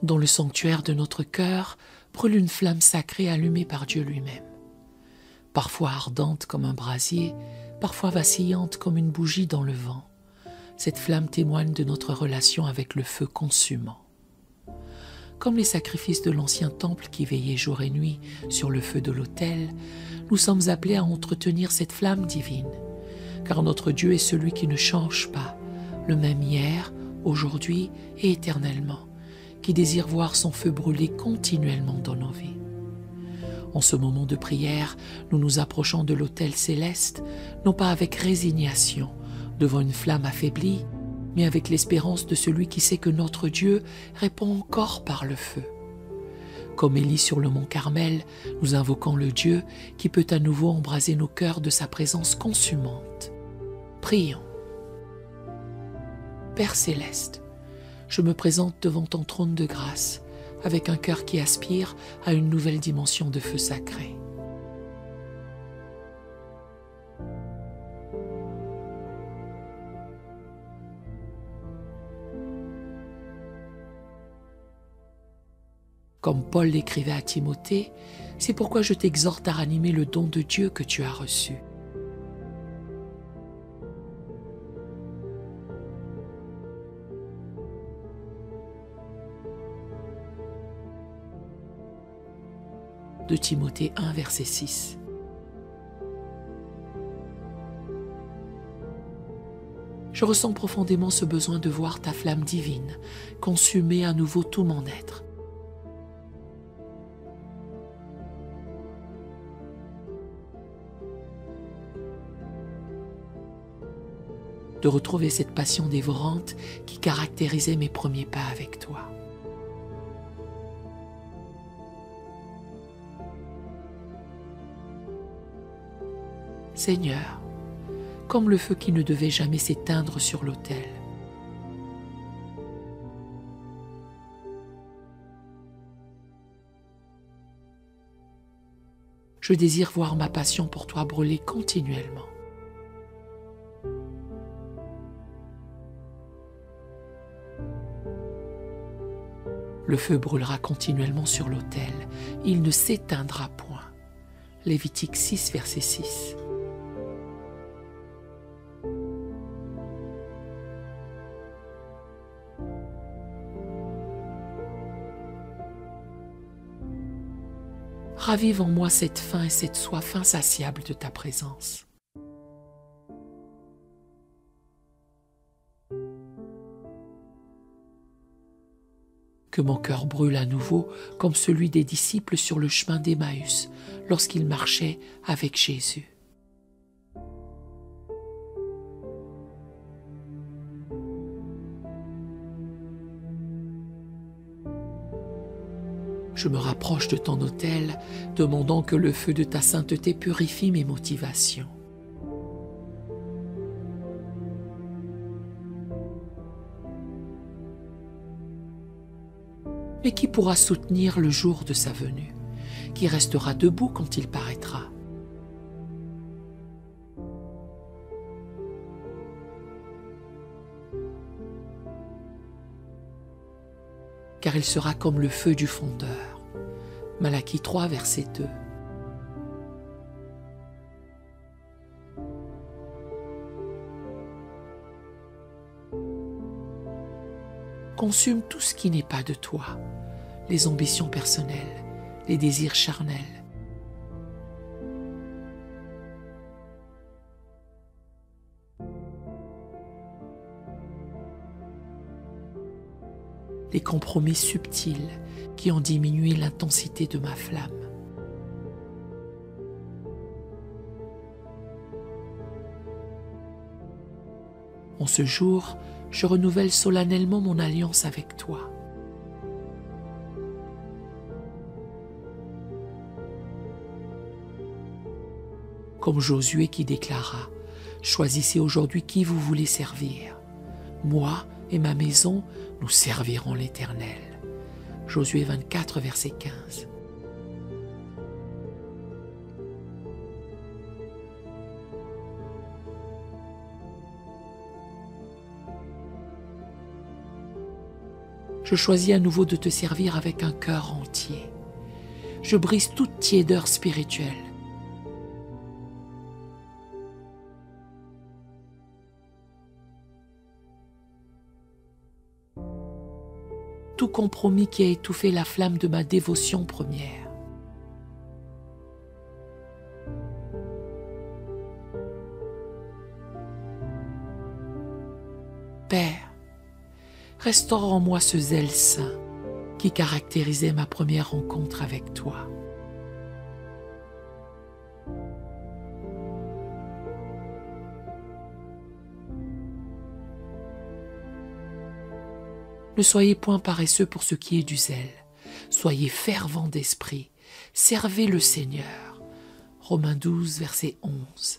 Dans le sanctuaire de notre cœur brûle une flamme sacrée allumée par Dieu lui-même. Parfois ardente comme un brasier, parfois vacillante comme une bougie dans le vent. Cette flamme témoigne de notre relation avec le feu consumant. Comme les sacrifices de l'ancien temple qui veillaient jour et nuit sur le feu de l'autel, nous sommes appelés à entretenir cette flamme divine, car notre Dieu est celui qui ne change pas, le même hier, aujourd'hui et éternellement, qui désire voir son feu brûler continuellement dans nos vies. En ce moment de prière, nous nous approchons de l'autel céleste, non pas avec résignation, devant une flamme affaiblie, mais avec l'espérance de celui qui sait que notre Dieu répond encore par le feu. Comme Élie sur le mont Carmel, nous invoquons le Dieu qui peut à nouveau embraser nos cœurs de sa présence consumante. Prions. Père céleste, je me présente devant ton trône de grâce, avec un cœur qui aspire à une nouvelle dimension de feu sacré. Comme Paul l'écrivait à Timothée, c'est pourquoi je t'exhorte à ranimer le don de Dieu que tu as reçu. De Timothée 1, verset 6. Je ressens profondément ce besoin de voir ta flamme divine consumer à nouveau tout mon être. De retrouver cette passion dévorante qui caractérisait mes premiers pas avec toi. Seigneur, comme le feu qui ne devait jamais s'éteindre sur l'autel, je désire voir ma passion pour toi brûler continuellement. Le feu brûlera continuellement sur l'autel, il ne s'éteindra point. Lévitique 6, verset 6. Ravive en moi cette faim et cette soif insatiable de ta présence. Que mon cœur brûle à nouveau comme celui des disciples sur le chemin d'Emmaüs lorsqu'ils marchaient avec Jésus. Je me rapproche de ton autel, demandant que le feu de ta sainteté purifie mes motivations. Mais qui pourra soutenir le jour de sa venue? Qui restera debout quand il paraîtra? Car il sera comme le feu du fondeur. Malachie 3, verset 2. Consume tout ce qui n'est pas de toi, les ambitions personnelles, les désirs charnels. Les compromis subtils qui ont diminué l'intensité de ma flamme. En ce jour, je renouvelle solennellement mon alliance avec toi. Comme Josué qui déclara « Choisissez aujourd'hui qui vous voulez servir. Moi et ma maison, nous servirons l'Éternel. » Josué 24, verset 15. Je choisis à nouveau de te servir avec un cœur entier. Je brise toute tiédeur spirituelle. Tout compromis qui a étouffé la flamme de ma dévotion première. Père, restaure en moi ce zèle saint qui caractérisait ma première rencontre avec toi. Ne soyez point paresseux pour ce qui est du zèle. Soyez fervents d'esprit. Servez le Seigneur. Romains 12, verset 11.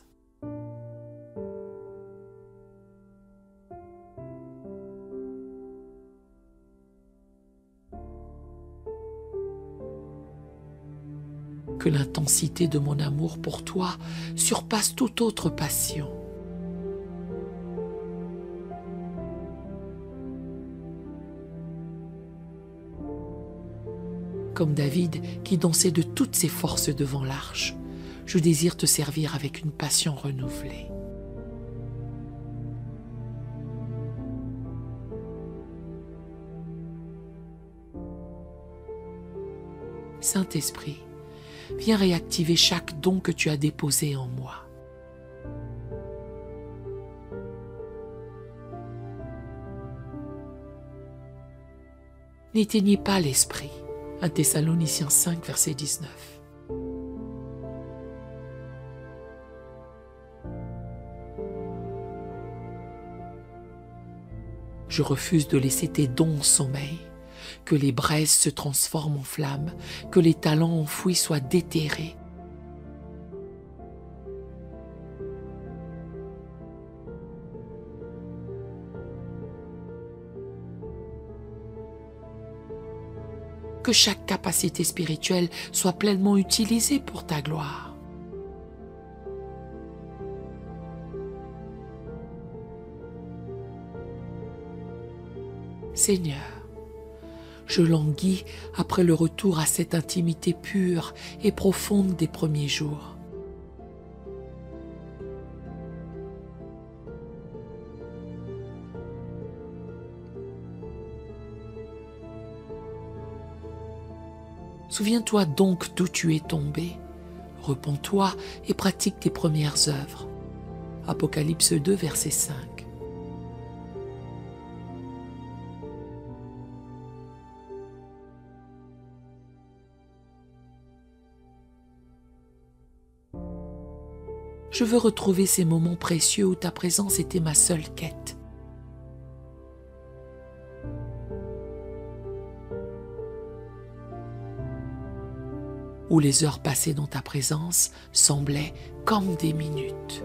Que l'intensité de mon amour pour toi surpasse toute autre passion. Comme David qui dansait de toutes ses forces devant l'arche, je désire te servir avec une passion renouvelée. Saint-Esprit, viens réactiver chaque don que tu as déposé en moi. N'éteignez pas l'esprit. 1 Thessaloniciens 5, verset 19. Je refuse de laisser tes dons en sommeil, que les braises se transforment en flammes, que les talents enfouis soient déterrés. Que chaque capacité spirituelle soit pleinement utilisée pour ta gloire. Seigneur, je languis après le retour à cette intimité pure et profonde des premiers jours. Souviens-toi donc d'où tu es tombé. Repens-toi et pratique tes premières œuvres. Apocalypse 2, verset 5. Je veux retrouver ces moments précieux où ta présence était ma seule quête. Où les heures passées dans ta présence semblaient comme des minutes.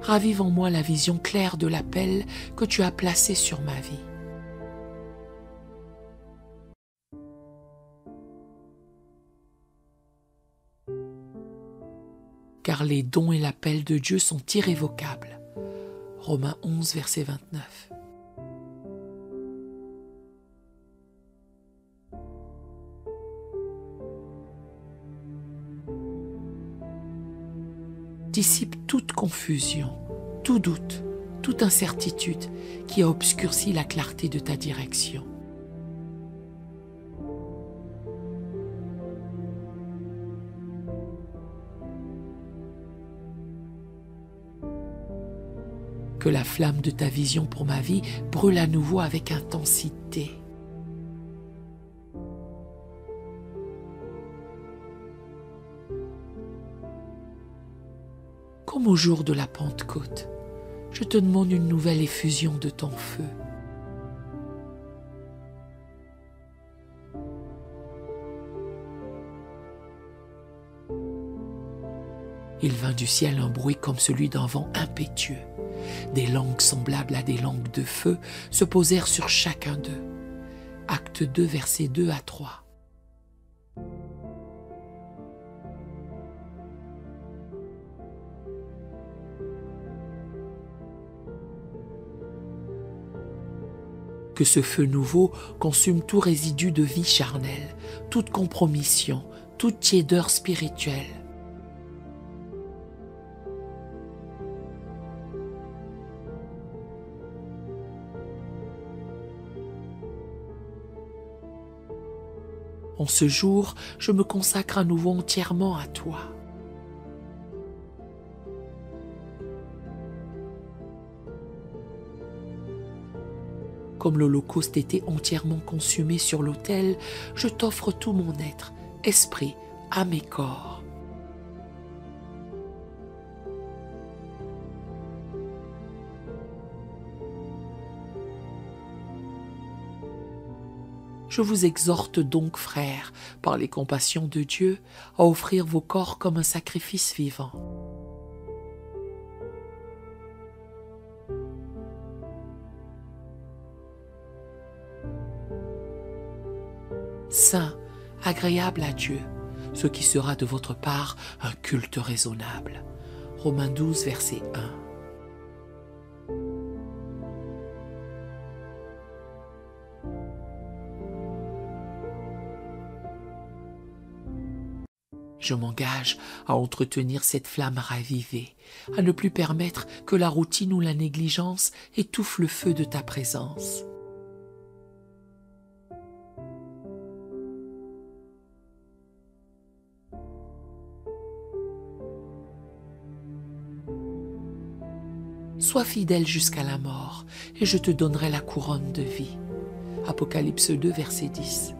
Ravive en moi la vision claire de l'appel que tu as placé sur ma vie. Car les dons et l'appel de Dieu sont irrévocables. Romains 11, verset 29. Dissipe toute confusion, tout doute, toute incertitude qui a obscurci la clarté de ta direction. Que la flamme de ta vision pour ma vie brûle à nouveau avec intensité. Comme au jour de la Pentecôte, je te demande une nouvelle effusion de ton feu. Il vint du ciel un bruit comme celui d'un vent impétueux. Des langues semblables à des langues de feu se posèrent sur chacun d'eux. Acte 2, versets 2 à 3. Que ce feu nouveau consume tout résidu de vie charnelle, toute compromission, toute tiédeur spirituelle. En ce jour, je me consacre à nouveau entièrement à toi. Comme l'Holocauste était entièrement consumé sur l'autel, je t'offre tout mon être, esprit, âme et corps. Je vous exhorte donc, frères, par les compassions de Dieu, à offrir vos corps comme un sacrifice vivant. Saint, agréable à Dieu, ce qui sera de votre part un culte raisonnable. Romains 12, verset 1. Je m'engage à entretenir cette flamme ravivée, à ne plus permettre que la routine ou la négligence étouffe le feu de ta présence. Sois fidèle jusqu'à la mort, et je te donnerai la couronne de vie. Apocalypse 2, verset 10.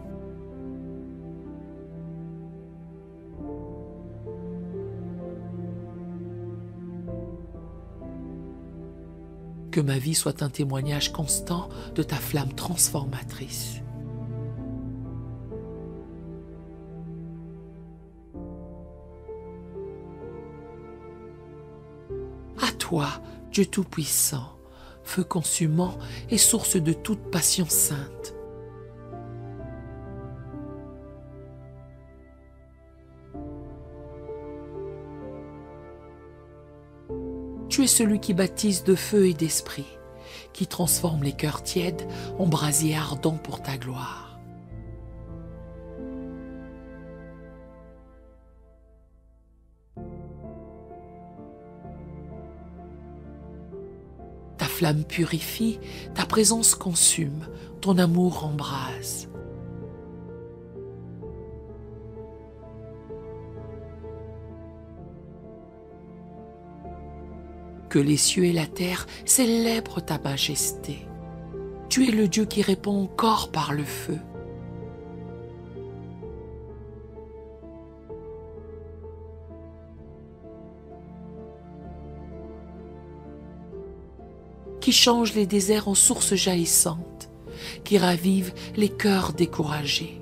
Que ma vie soit un témoignage constant de ta flamme transformatrice. À toi, Dieu Tout-Puissant, feu consumant et source de toute passion sainte. Tu es celui qui baptise de feu et d'esprit, qui transforme les cœurs tièdes en brasiers ardents pour ta gloire. Ta flamme purifie, ta présence consume, ton amour embrase. Que les cieux et la terre célèbrent ta majesté. Tu es le Dieu qui répond encore par le feu. Qui change les déserts en sources jaillissantes, qui ravive les cœurs découragés.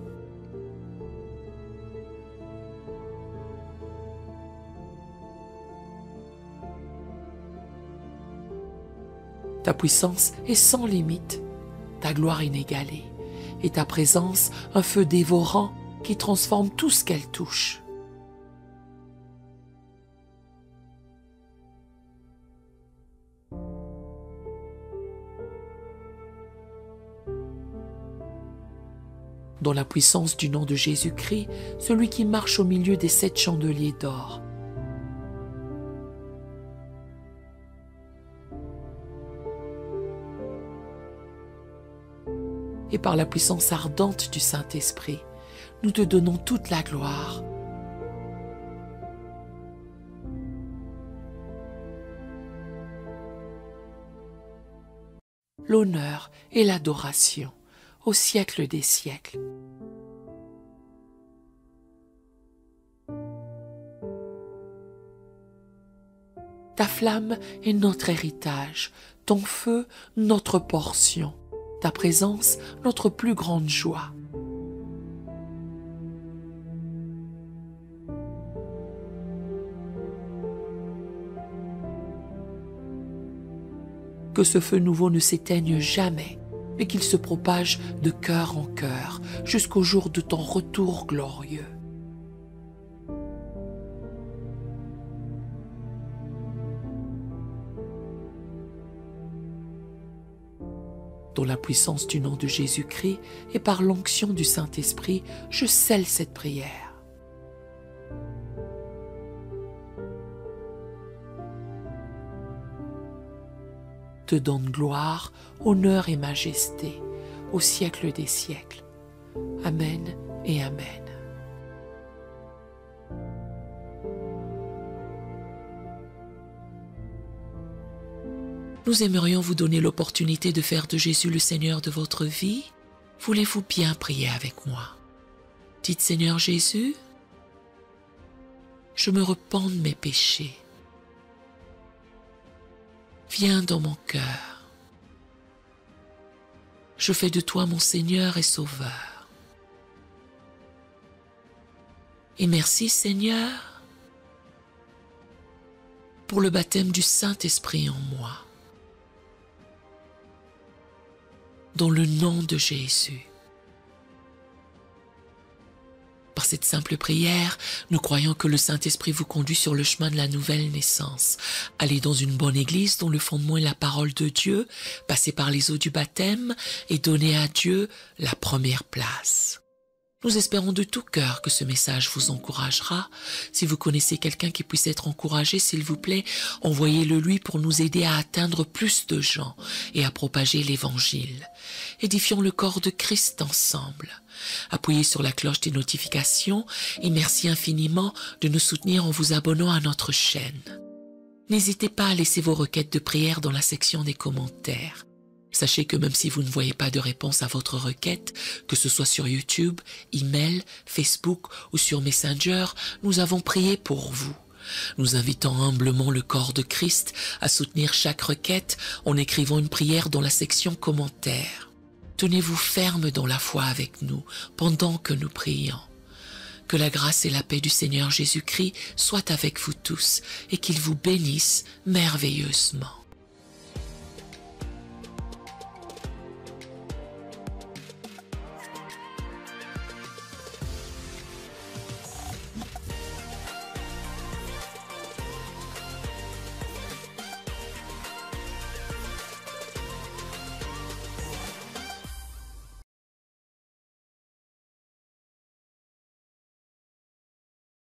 Ta puissance est sans limite, ta gloire inégalée, et ta présence un feu dévorant qui transforme tout ce qu'elle touche. Dans la puissance du nom de Jésus-Christ, celui qui marche au milieu des 7 chandeliers d'or, et par la puissance ardente du Saint-Esprit, nous te donnons toute la gloire. L'honneur et l'adoration au siècle des siècles. Ta flamme est notre héritage, ton feu notre portion, ta présence notre plus grande joie. Que ce feu nouveau ne s'éteigne jamais, mais qu'il se propage de cœur en cœur jusqu'au jour de ton retour glorieux. Dans la puissance du nom de Jésus-Christ et par l'onction du Saint-Esprit, je scelle cette prière. Te donne gloire, honneur et majesté au siècle des siècles. Amen et Amen. Nous aimerions vous donner l'opportunité de faire de Jésus le Seigneur de votre vie. Voulez-vous bien prier avec moi? Dites: Seigneur Jésus, je me repens de mes péchés. Viens dans mon cœur. Je fais de toi mon Seigneur et Sauveur. Et merci Seigneur pour le baptême du Saint-Esprit en moi. Dans le nom de Jésus. Par cette simple prière, nous croyons que le Saint-Esprit vous conduit sur le chemin de la nouvelle naissance. Allez dans une bonne église dont le fondement est la parole de Dieu, passez par les eaux du baptême et donnez à Dieu la première place. Nous espérons de tout cœur que ce message vous encouragera. Si vous connaissez quelqu'un qui puisse être encouragé, s'il vous plaît, envoyez-le lui pour nous aider à atteindre plus de gens et à propager l'Évangile. Édifions le corps de Christ ensemble. Appuyez sur la cloche des notifications et merci infiniment de nous soutenir en vous abonnant à notre chaîne. N'hésitez pas à laisser vos requêtes de prière dans la section des commentaires. Sachez que même si vous ne voyez pas de réponse à votre requête, que ce soit sur YouTube, email, Facebook ou sur Messenger, nous avons prié pour vous. Nous invitons humblement le corps de Christ à soutenir chaque requête en écrivant une prière dans la section commentaires. Tenez-vous ferme dans la foi avec nous pendant que nous prions. Que la grâce et la paix du Seigneur Jésus-Christ soient avec vous tous et qu'il vous bénisse merveilleusement.